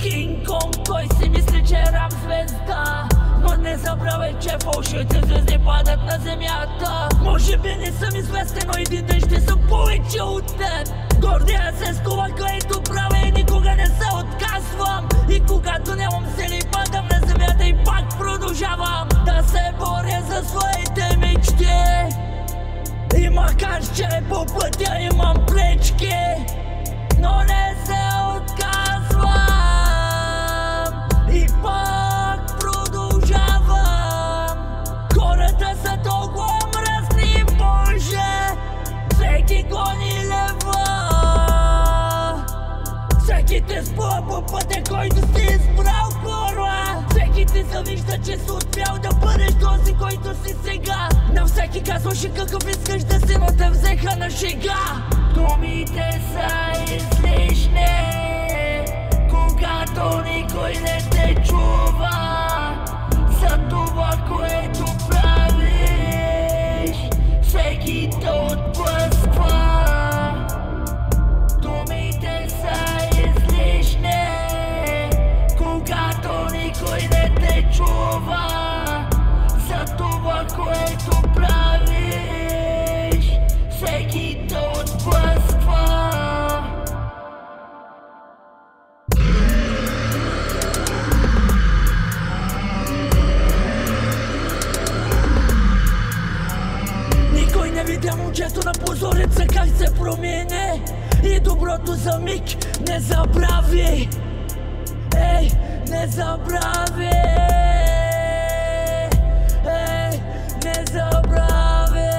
King Kong, кой си мисли, че е рап звезда? Но не забравяй, че фалшивите звезди падат на земята. Може би не съм известен, но един ден ще съм повече от теб. Гордея се с това, което правя и никога не се отказвам. И когато нямам сили, падам на земята и пак продължавам да се боря за своите мечти. И макар че по пътя имам пречки, но не се отказвам и пак продължавам. Хората са толкова мръсни, Боже, всеки гони лева. Всеки те спъва по пътя, който си избрал, хора. Всеки ти завижда, че си успял да бъдеш този, който си сега. На всеки казваше какъв искаш да си, но те взеха на шега. Думите са излишни, когато никой не те чува за това, което правиш. Всеки те отблъсква. Думите са излишни, когато никой не те чува за това, което правиш. Всеки те отблъсква. Никой не видя момчето на позореца как се промени. И доброто за миг не забрави. Ей, не забрави. Ей, не забрави.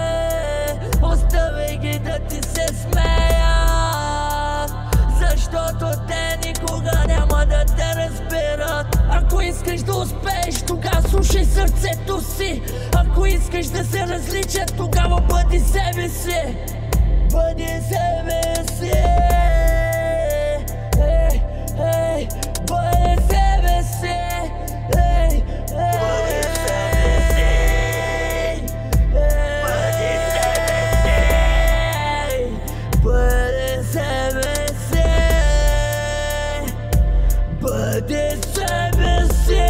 Остави ги да ти се смеят, защото те никога няма да те разберат. Ако искаш да успееш, тогава слушай сърцето си. Ако искаш да се различен, тогава бъди себе си. Бъди себе си. Ей, ей, бъди себе си. Ей, бъди себе си. Бъди себе си. Бъди себе си.